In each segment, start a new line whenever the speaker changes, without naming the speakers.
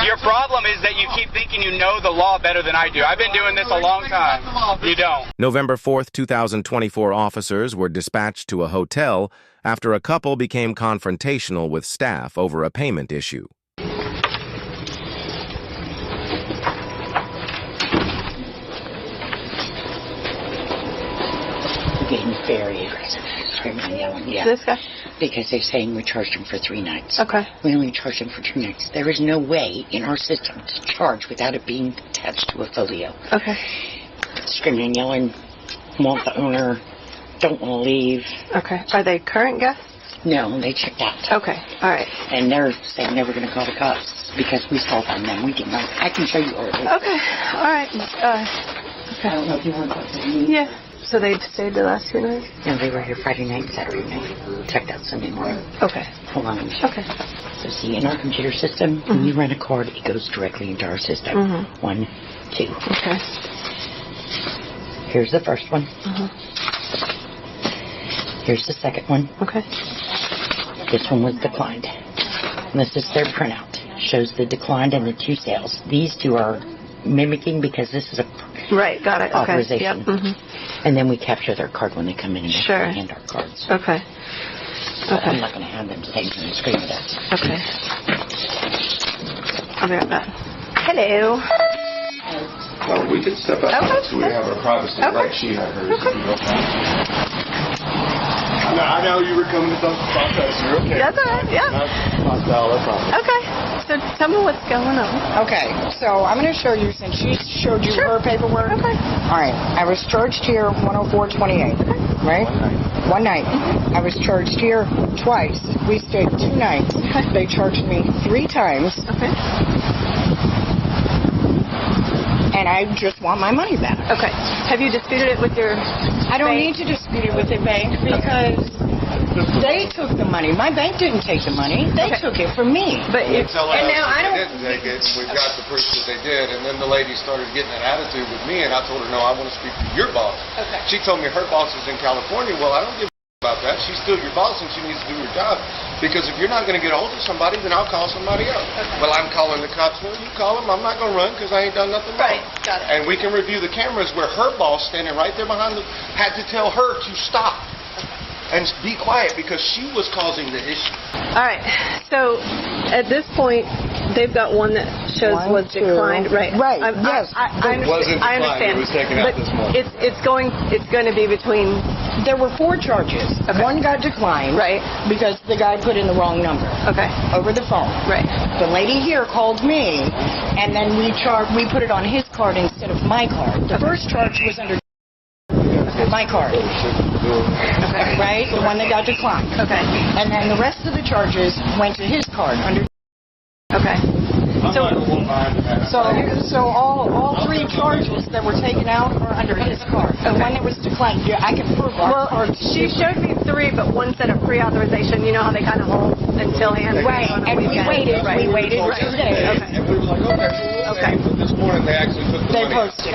Your problem is that you keep thinking you know the law better than I do. I've been doing this a long time. You don't.
November 4th, 2024 officers were dispatched to a hotel after a couple became confrontational with staff over a payment issue.
Getting very aggressive, screaming and yelling. Yeah.
This guy?
Because they're saying we charged him for 3 nights.
Okay.
We only charged him for 2 nights. There is no way in our system to charge without it being attached to a folio.
Okay.
Screaming and yelling, want the owner, don't want to leave.
Okay. Are they current guests?
No, they checked out.
Okay. All right.
And they're saying they were going to call the cops because we saw them and we didn't know. I can show you all of it.
Okay. All right.
I don't know if you want to talk to me.
Yeah. So they stayed the last 2 nights?
No, they were here Friday night, Saturday night. Checked out Sunday morning.
Okay.
Hold on.
Okay.
So see, in our computer system, when you run a card, it goes directly into our system. 1, 2.
Okay.
Here's the first one. Here's the second one.
Okay.
This one was declined. And this is their printout. Shows the declined and the 2 sales. These 2 are mimicking because this is a
right. Got it. Okay.
authorization.
Yep.
And then we capture their card when they come in and they
Sure.
hand our cards.
Okay.
So I'm not going to have them saying and scream at us.
Okay. I'll be right back. Hello.
Well, we can step out so we have our privacy.
Okay.
Like she had hers. I know you were coming to talk about that. So you're okay.
That's all right. Yeah.
That's fine.
Okay. So tell me what's going on.
Okay, so I'm going to show you, since she showed you her paperwork.
Okay.
All right, I was charged here 104.28, right? One night. I was charged here twice. We stayed 2 nights. They charged me 3 times.
Okay.
And I just want my money back.
Okay. Have you disputed it with your
I don't
bank?
need to dispute it with the bank because they took the money. My bank didn't take the money. They took it from me.
But it's,
and now I don't.
They didn't take it, and we've got the proof that they did. And then the lady started getting an attitude with me, and I told her, no, I want to speak to your boss.
Okay.
She told me her boss is in California. Well, I don't give a about that. She's still your boss, and she needs to do her job. Because if you're not going to get a hold of somebody, then I'll call somebody else.
Okay.
Well, I'm calling the cops. No, you call them. I'm not going to run because I ain't done nothing wrong.
Right. Got it.
And we can review the cameras where her boss, standing right there behind had to tell her to stop and be quiet because she was causing the issue.
All right. So at this point, they've got one that shows
1,
was
2.
declined. Right.
Right.
Yes. I understand.
Wasn't
I
declined.
understand.
It was taken out
but
this month.
It's going to be between.
There were 4 charges.
Okay.
One got declined.
Right.
Because the guy put in the wrong number.
Okay.
Over the phone.
Right.
The lady here called me, and then we put it on his card instead of my card. The first charge was under my card.
Okay.
Right? The one that got declined.
Okay.
And then the rest of the charges went to his card under.
Okay.
So all 3 charges that were taken out are under his card. The one that was declined, yeah, I can prove our
Well,
card.
she showed me 3, but one said a pre-authorization. You know how they kind of hold until hand.
Right,
on a
and we
weekend.
waited.
Right.
We waited 2 days.
Okay.
And we were like, okay. But this morning they actually took the
They
money out.
posted.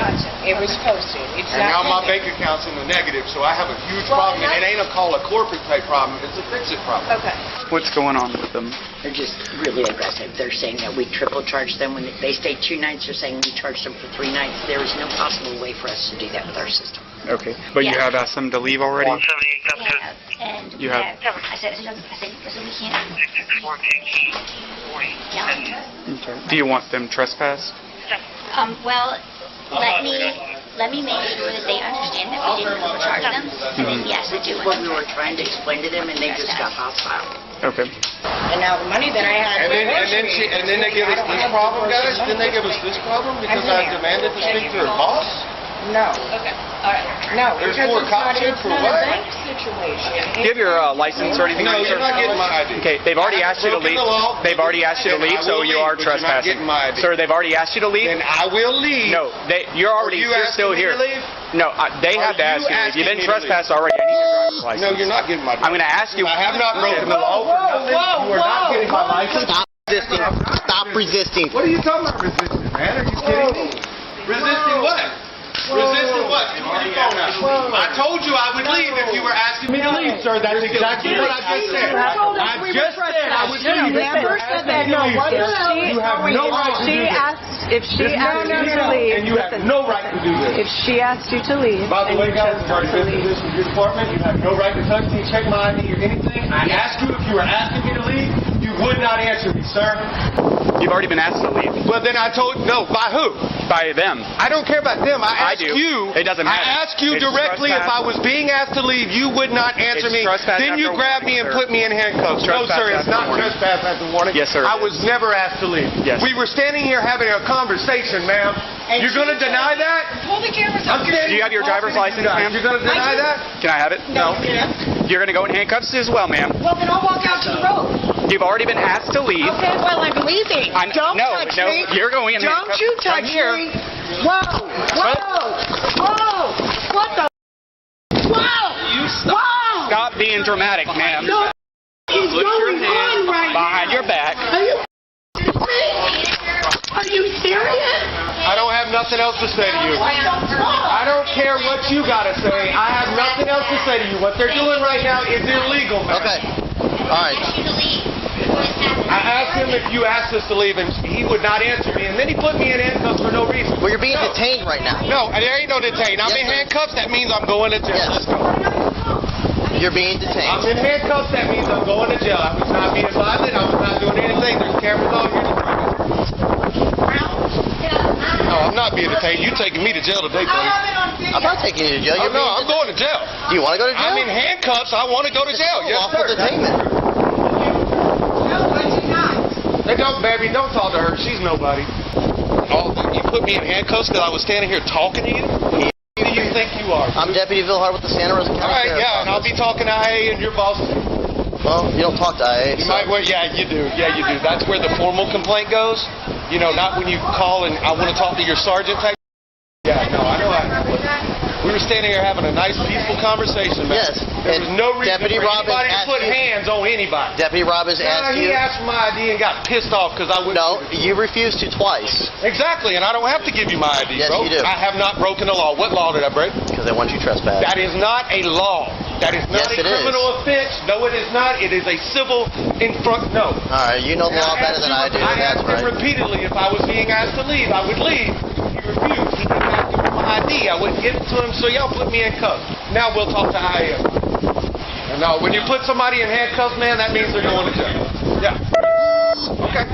It was posted. It's
And now my
not
bank account's in the negative, so I have a huge problem. And it ain't call a corporate pay problem, it's a fix-it problem.
Okay.
What's going on with them?
They're just really aggressive. They're saying that we triple charged them when they stayed 2 nights. They're saying we charged them for 3 nights. There is no possible way for us to do that with our system.
Okay. But you
Yeah.
have asked them to leave already?
Yeah, and
You have-
I said, listen, we can't. Yeah.
Okay. Do you want them trespassed?
Well, let me make sure that they understand that we didn't overcharge them. And then yes, I do
What
want
we
them
were trying to explain to them, and they just got hostile.
Okay.
And now the money that I had.
And then they give us this problem, guys? Then they give us this problem because I demanded to speak to her boss?
No.
Okay, all right.
No.
There's
because
4
it's
cops
not-
here
it's
for
not
what?
a bank situation.
Do you have your license or anything?
No,
on you,
you're
sir?
not getting my ID.
Okay, they've already asked you to
I've broken
leave.
the law.
They've already asked you to
Then
leave,
I
so
will
you
leave,
are
but you're not
trespassing.
getting my ID.
Sir, they've already asked you to leave?
Then I will leave.
No, you're already
you
you're still
asking me
here.
to leave?
No, they have to
Are
ask
you
you to leave. You've been
asking me to
trespassed already. I need your driver's license.
No, you're not getting my
I'm going to ask you.
I have not broken the law for nothing. You are not getting my license.
Stop resisting.
What are you talking about resisting, man? Are you kidding me? Resisting what? Resisting what? Give me your phone out. I told you I would leave if you were asking me to leave, sir. That's exactly what I just said. I just said I would leave.
Never said that. No,
You have no right to do this.
If she asked you to leave,
And you have no right to do
if
this.
she asked you to leave,
By the
and
way,
you
guys,
chose
I've already
not to
been through
leave.
this with your department. You have no right to touch me, check my ID or anything. I asked you if you were asking me to leave. You would not answer me, sir.
You've already been asked to leave.
Well, then I told no. By who?
By them.
I don't care about them. I asked
do.
you.
It doesn't matter.
I asked you
It's
directly if I
trespass.
was being asked to leave. You would not answer
It's
me.
trespass
Then you
after
grabbed me
warning,
and
sir.
put me in handcuffs.
It's
No,
trespass
sir. It's
after
not
warning.
trespass after warning.
Yes, sir,
I
it
was never asked to leave.
Yes.
We were standing here having a conversation, ma'am. You're going to deny that?
Pull the cameras up.
Do you have your driver's license, ma'am?
You're going to deny that?
Can I have it?
No.
You're going to go in handcuffs as well, ma'am.
Well, then I'll walk out to the road.
You've already been asked to leave.
Okay, well, I'm leaving. Don't
no,
touch
no,
me.
you're going in
Don't
handcuffs.
you
Come
touch
here.
me. Whoa. Whoa. What the? Whoa. Whoa.
Stop being dramatic, ma'am.
No. Is
Put your
going on
hands
right
behind
now?
your back.
Are you Are you serious?
I don't have nothing else to say to you. I don't care what you got to say. I have nothing else to say to you. What they're doing right now is illegal, man.
Okay. All right.
I asked him if you asked us to leave, and he would not answer me. And then he put me in handcuffs for no reason.
Well, you're being
No.
detained right now.
No, there ain't no detain. I'm
Yes,
in
sir.
handcuffs. That means I'm going to jail.
Yes.
Let's go.
You're being
I'm
detained.
in handcuffs. That means I'm going to jail. I was not being violent. I was not doing anything. There's cameras on here. No, I'm not being detained. You taking me to jail today, buddy.
I'm not taking you to jail.
Oh,
You're
no,
being
I'm going to jail.
Do you want to go to jail?
I'm in handcuffs. I want to go to jail. Yes,
Lawful
sir.
detainment.
Hey, don't, baby, don't talk to her. She's nobody. Oh, you put me in handcuffs because I was standing here talking to you? Who do you think you are?
I'm Deputy Vilhart with the Santa Rosa County
All right,
Sheriff's
yeah, and I'll
Office.
be talking to IA and your boss.
Well, you don't talk to IA.
You
so-
might, well, yeah, you do. Yeah, you do. That's where the formal complaint goes. You know, not when you call and I want to talk to your sergeant type. Yeah, no, I know. We were standing here having a nice, peaceful conversation, man.
Yes,
There was
and
no reason
Deputy
for
Robbins
anybody to
asked
put
you-
hands on anybody.
Deputy Robbins asked
He
you.
asked for my ID and got pissed off because I wouldn't.
No, you refused to twice
Exactly, and I don't have to give you my ID,
Yes,
bro.
you do.
I have not broken the law. What law did I break?
because they want you trespassed.
That is not a law. That is not
Yes,
a
it is.
criminal offense. No, it is not. It is a civil no.
All right, you know the law better than I do.
I
That's
asked him
right.
repeatedly if I was being asked to leave. I would leave. He refused. He didn't ask me for my ID. I wouldn't give it to him, so y'all put me in cuffs. Now we'll talk to IA. And no, when you put somebody in handcuffs, man, that means they're going to jail. Yeah. Okay.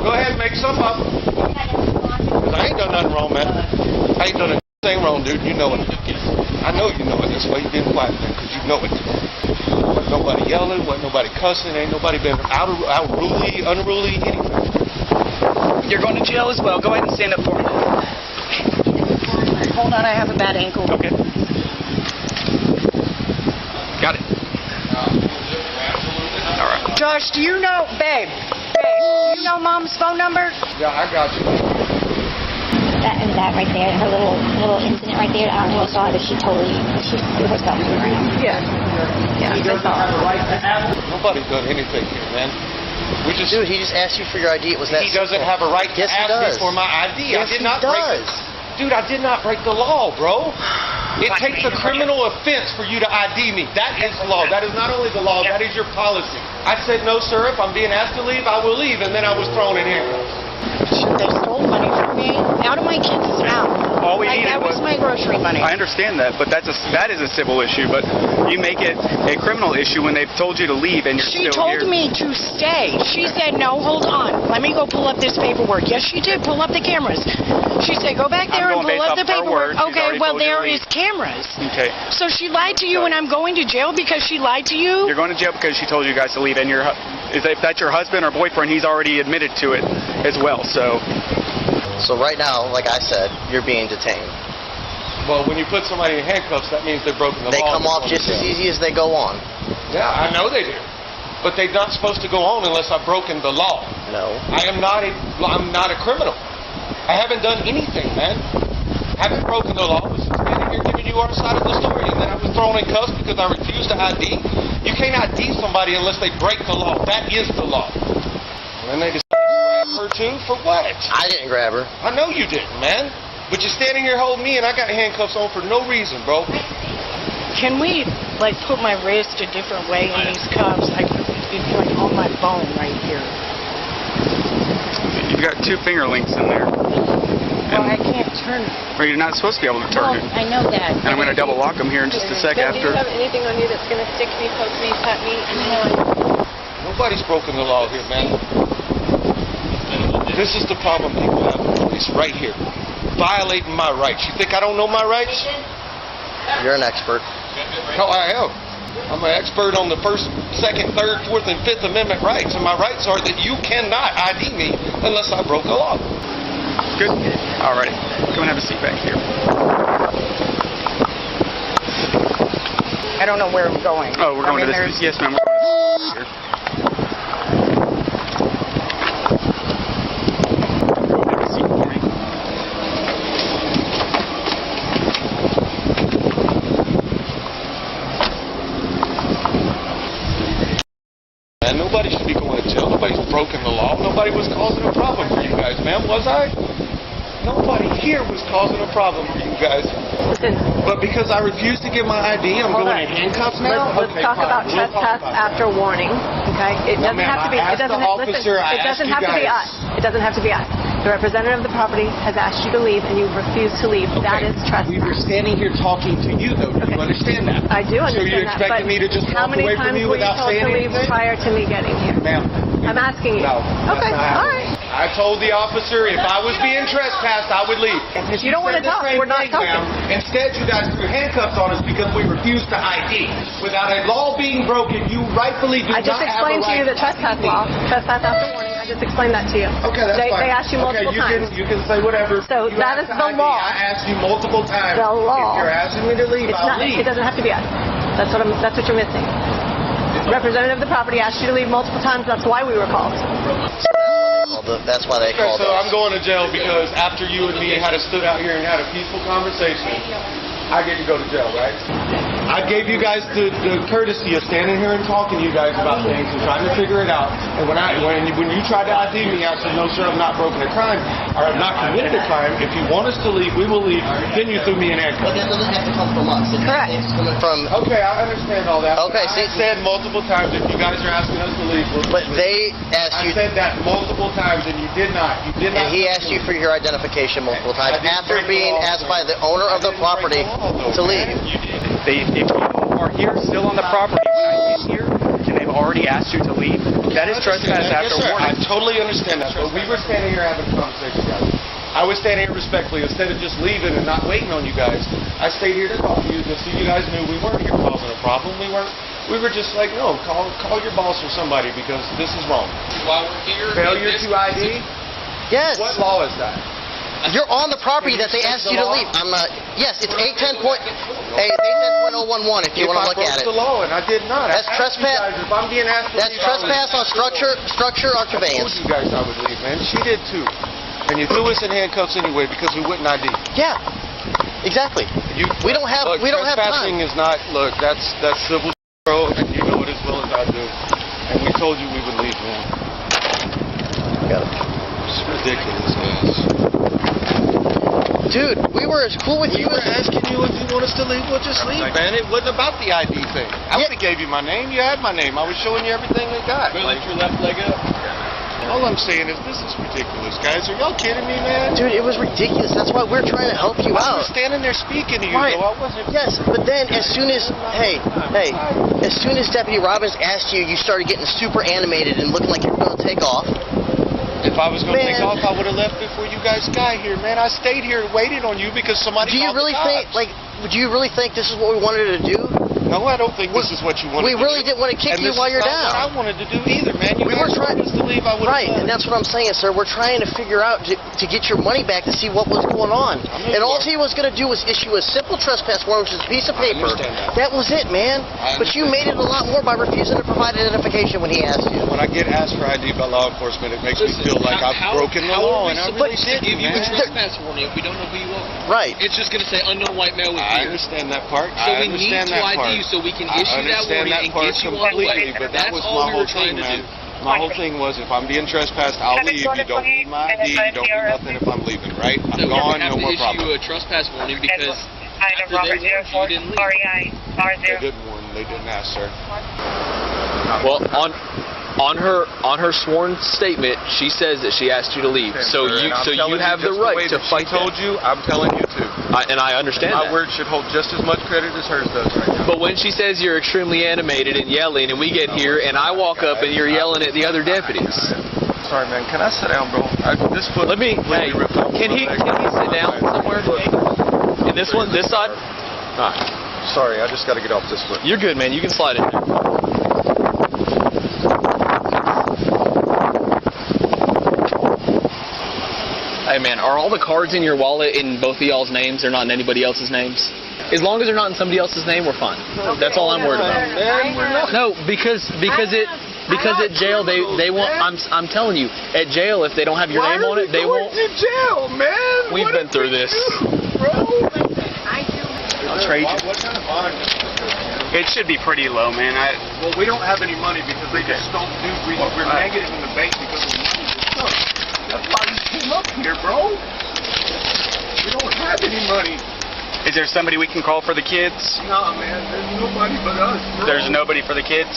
Go ahead and make some up. 'Cause I ain't done nothing wrong, man. I ain't done a thing wrong, dude. You know it. I know you know it. That's why you been quiet, man, because you know it. Wasn't nobody yelling. Wasn't nobody cussing. Ain't nobody been unruly, anything.
You're going to jail as well. Go ahead and stand up for me.
Hold on, I have a bad ankle.
Okay. Got it. All right.
Josh, do you know, babe, do you know Mom's phone number?
Yeah, I got you.
That right there, her little incident right there, I don't know if you saw it, but she threw herself to the ground.
Yeah. Yeah,
He
I
doesn't
saw
have a
it.
right to ask. Nobody's done anything here, man. We just.
Dude, he just asked you for your ID. It was that
He doesn't
simple.
have a right to
Yes, he
ask me
does.
for my ID.
Yes,
I did
he
not break
does.
Dude, I did not break the law, bro. It takes a criminal offense for you to ID me. That is the law. That is not only the law, that is your policy. I said, no, sir, if I'm being asked to leave, I will leave. And then I was thrown in handcuffs.
They stole money from me out of my kids' mouth.
All we
Like,
needed
that was my grocery money.
I understand that, but that is a civil issue. But you make it a criminal issue when they've told you to leave and you're
She
still
told
here.
me to stay. She said, no, hold on. Let me go pull up this paperwork. Yes, she did. Pull up the cameras. She said, go back there and
going
pull
based
up the
off her
paperwork.
word. She's
Okay,
already
well,
told you to
there
leave.
is cameras.
Okay.
So she lied to you and I'm going to jail because she lied to you?
You're going to jail because she told you guys to leave, and if that's your husband or boyfriend, he's already admitted to it as well.
So right now, like I said, you're being detained.
Well, when you put somebody in handcuffs, that means they've broken the
They
law.
come off just as easy as they go on.
Yeah, I know they do. But they're not supposed to go on unless I've broken the law.
No.
I'm not a criminal. I haven't done anything, man. I haven't broken the law. I was standing here giving you our side of the story, and then I was thrown in cuffs because I refused to ID. You can't ID somebody unless they break the law. That is the law. And then they decided to grab her too? For what?
I didn't grab her.
I know you didn't, man. But you're standing here holding me, and I got handcuffs on for no reason, bro.
Can we, like, put my wrist a different way in these cuffs? It's like on my bone right here.
You've got 2 finger links in there.
Well, I can't turn it.
Or you're not supposed to be able to turn it.
I know that.
And I'm going to double lock them here in just a sec
Do you
after.
have anything on you that's going to stick me, poke me, cut me?
Nobody's broken the law here, man. This is the problem people have with police right here. Violating my rights. You think I don't know my rights?
You're an expert.
No, I am. I'm an expert on the First, Second, Third, Fourth, and Fifth Amendment rights, and my rights are that you cannot ID me unless I broke a law.
Good. Alrighty. Come and have a seat back here.
I don't know where I'm going.
Oh, we're going to this. Yes, ma'am. We're going to this here. Take a seat for me.
Man, nobody should be going to jail. Nobody's broken the law. Nobody was causing a problem for you guys, man, was I? Nobody here was causing a problem for you guys.
Listen.
But because I refuse to give my ID, I'm
Hold
going
on.
in handcuffs now?
Let's talk about trespass after warning. Okay? It doesn't have to be. It doesn't have to be us. It doesn't have to be us. The representative of the property has asked you to leave, and you refuse to leave.
Okay.
That is trespass.
We were standing here talking to you, though. Do you understand that?
I do understand
So you're
that.
expecting
But
me to just
how
walk
many
away from
times
you
were you
without
told
saying
to leave
anything?
prior to me getting here?
Ma'am.
I'm asking you.
No.
Okay. All right.
I told the officer if I was being trespassed, I would leave.
You don't want to talk. We're not talking.
Instead, you guys threw handcuffs on us because we refused to ID. Without a law being broken, you rightfully do
I just
not have a
explained to
right
you the trespass law. Trespass after warning. I just explained that to you.
Okay, that's fine.
They asked you multiple times.
You can say whatever.
So
You
that
asked
is the
ID.
law.
I asked you multiple times.
The law.
If you're asking me to leave,
It's
I'll
not.
leave.
It doesn't have to be us. That's what you're missing. Representative of the property asked you to leave multiple times. That's why we were called.
That's why they
Okay,
called
so
us.
I'm going to jail because after you and me had stood out here and had a peaceful conversation, I get to go to jail, right? I gave you guys the courtesy of standing here and talking to you guys about things and trying to figure it out. And when you tried to ID me, I said, no, sir, I've not broken a crime, or I've not committed a crime. If you want us to leave, we will leave. Then you threw me in handcuffs.
But that doesn't have to come from us.
Correct.
It's coming from...
Okay, I understand all that.
Okay,
I said multiple times, if you guys are asking us to leave, we'll
But
leave.
they asked
I
you...
said that multiple times, and you did not. You did not.
And he asked you for your identification multiple times
I didn't
after
break the
being
law,
asked
sir.
by the owner of the property to leave.
If you are here still on the property when I get here, and they've already asked you to leave, that is trespass after
Yes, sir. I
warning.
totally understand that, but we were standing here having a conversation, guys. I was standing here respectfully. Instead of just leaving and not waiting on you guys, I stayed here to talk to you just so you guys knew we weren't here causing a problem. We were just like, no, call your boss or somebody because this is wrong.
While we're here,
Failure to ID?
Yes.
What law is that?
You're on the property that they asked you to leave. I'm not... Yes, it's 810.011 if you want to look at
If I broke
it.
the law and I did not.
That's
I asked you
trespass.
guys if I'm being asked to
That's
leave, I would
trespass on structure or
I told
conveyance.
you guys I would leave, man. She did too. And you threw us in handcuffs anyway because we wouldn't ID.
Yeah. Exactly. We don't have
Look,
time.
trespassing is not. Look, that's civil, bro, and you know it as well as I do. And we told you we would leave, man.
Got it.
It's ridiculous, man.
Dude, we were as cool with
We
you
were
as...
asking you if you want us to leave, we'll just leave, man. It wasn't about the ID thing. I would have gave you my name. You had my name. I was showing you everything they got.
lift your left leg up.
All I'm saying is this is ridiculous, guys. Are y'all kidding me, man?
Dude, it was ridiculous. That's why we're trying to help you
I
out.
was standing there speaking to you,
Right.
though. I wasn't.
Yes, but then as soon as, as soon as Deputy Robbins asked you, you started getting super animated and looking like you were going to take off.
If I was going to take
Man.
off, I would have left before you guys got here, man. I stayed here and waited on you because somebody
Do you
called
really
the
think,
cops.
do you really think this is what we wanted to do?
No, I don't think this is what you wanted
We
to
really
do.
didn't want to kick
And
you
this
while
is
you're
not
down.
what I wanted to do either, man. You
We were
guys
trying
told us to leave, I would have
Right, and that's what I'm saying, sir. We're trying to figure out to get your money back to see what was going on.
know
And
you
all
are.
he was going to do was issue a simple trespass warrant, which is a piece of paper.
understand that.
That was it, man.
I
But you made it a lot more by refusing to provide identification when he asked you.
When I get asked for ID by law enforcement, it makes me feel like I've broken the law, and I really didn't,
give you a
man.
trespass warning if we don't know who you are?
Right.
It's just going to say unknown white male with
I
beard.
understand that part.
So
I
we need
understand
to
that
ID
part.
you so we can
I
issue that
understand
warning
that
and
part
get you on the
completely,
way.
but that
That's
was
all
my
we
whole
were trying
thing,
to
man.
do.
My whole thing was, if I'm being trespassed, I'll leave. You don't need my ID. You don't need nothing if I'm leaving, right? I'm gone, no more problem.
You issue a trespass warning because after they warned you, you didn't leave.
They didn't warn. They didn't ask, sir.
Well, on her sworn statement, she says that she asked you to leave. So you have the right to fight.
I told you, I'm telling you too.
And I understand
My
that.
word should hold just as much credit as hers does right now.
But when she says you're extremely animated and yelling, and we get here and I walk up and you're yelling at the other deputies.
Sorry, man. Can I sit down, bro?
Let me. Hey, can he sit down somewhere? In this one, this side. All right.
Sorry, I just got to get off this foot.
You're good, man. You can slide in. Hey, man, are all the cards in your wallet in both of y'all's names? They're not in anybody else's names? As long as they're not in somebody else's name, we're fine. That's all I'm worried about. No, because at jail they won't. I'm telling you, at jail if they don't have your name on it, they won't.
to jail, man?
We've been through this.
I'll trade you.
What kind of bond?
It should be pretty low, man.
Well, we don't have any money because they just don't do. We're negative in the bank because of money. That's why we came up here, bro. We don't have any money.
Is there somebody we can call for the kids?
Nah, man. There's nobody but us, bro.
There's nobody for the kids?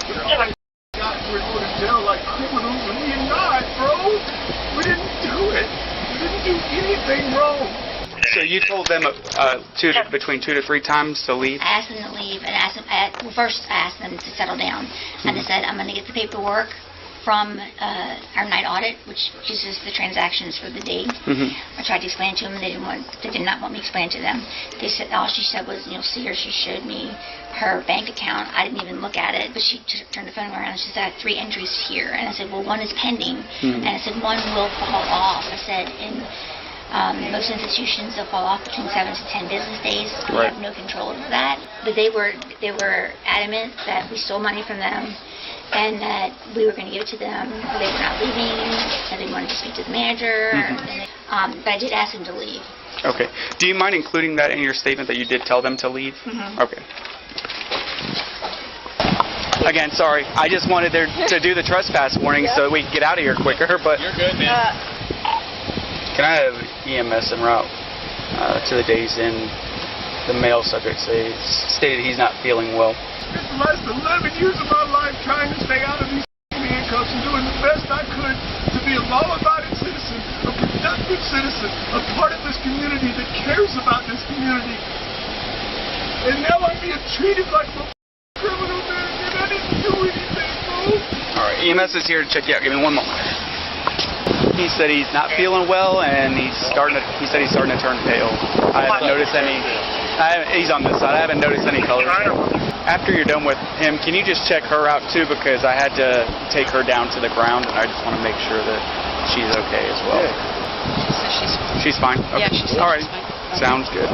We're going to jail like criminals, and we're not, bro. We didn't do it. We didn't do anything wrong.
So you told them between 2 to 3 times to leave?
I asked them to leave, and first I asked them to settle down. And I said, I'm going to get the paperwork from our night audit, which uses the transactions for the day. I tried to explain to them. They did not want me to explain to them. They said all she said was, see her. She showed me her bank account. I didn't even look at it, but she turned the phone around and she said, I have 3 entries here. And I said, well, one is pending. And I said, one will fall off. I said, in most institutions, they'll fall off between 7 to 10 business days. We have no control over that. But they were adamant that we stole money from them and that we were going to give it to them. They were not leaving, and they wanted to speak to the manager. But I did ask them to leave.
Okay. Do you mind including that in your statement that you did tell them to leave? Okay. Again, sorry. I just wanted to do the trespass warning so we could get out of here quicker. But
you're good, man.
Can I have EMS en route to the days in? The male subject stated he's not feeling well.
It's less than 11 years of my life trying to stay out of these handcuffs and doing the best I could to be a law-abiding citizen, a productive citizen, a part of this community that cares about this community. And now I'm being treated like a criminal, man, and I didn't do anything, bro.
All right, EMS is here to check you out. Give me 1 moment. He said he's not feeling well, and he said he's starting to turn pale. I haven't noticed any. He's on this side. I haven't noticed any colors. After you're done with him, can you just check her out too? Because I had to take her down to the ground, and I just want to make sure that she's okay as well. She's fine. Okay.
Yeah, she's
all right.
fine.
Sounds good.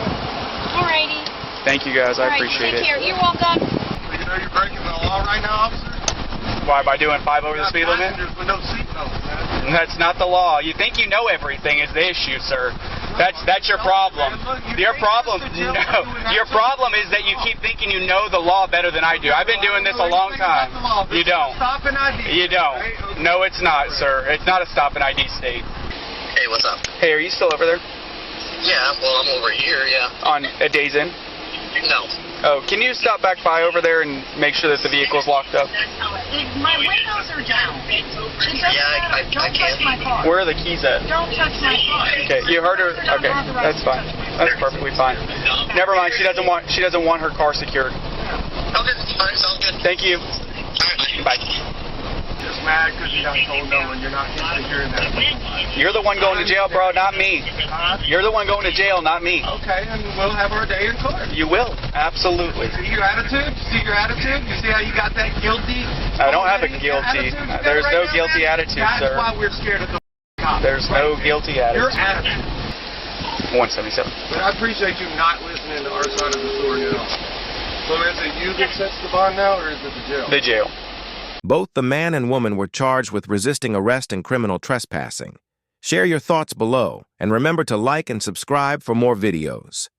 Alrighty.
Thank you guys. I appreciate it.
Take care. You're welcome.
You know you're breaking the law right now, officer?
Why, by doing 5 over the speed limit?
With no seatbelts, man.
That's not the law. You think you know everything is the issue, sir. That's your problem. Your problem is that you keep thinking you know the law better than I do. I've been doing this a long time. You don't.
Stop and ID.
You don't. No, it's not, sir. It's not a stop and ID state.
Hey, what's up?
Hey, are you still over there?
Yeah, well, I'm over here, yeah.
On a Days Inn?
No.
Oh, can you stop back by over there and make sure that the vehicle's locked up?
My windows are down.
Yeah, I can.
My car.
Where are the keys at?
Don't touch my car.
Okay, you heard her. Okay, that's fine. That's perfectly fine. Never mind. She doesn't want her car secured.
Okay, fine, sounds good.
Thank you. Bye.
Just mad because you got told no and you're not used to hearing that.
You're the one going to jail, bro, not me. You're the one going to jail, not me.
Okay, and we'll have our day in court.
You will, absolutely.
See your attitude? See your attitude? You see how you got that guilty?
I don't have a guilty. There's no guilty attitude, sir.
That's why we're scared of the cops.
There's no guilty
Your
attitude.
attitude.
177.
But I appreciate you not listening to our side of the story at all. So is it you that sets the bond now, or is it the jail?
The jail.
Both the man and woman were charged with resisting arrest and criminal trespassing. Share your thoughts below, and remember to like and subscribe for more videos.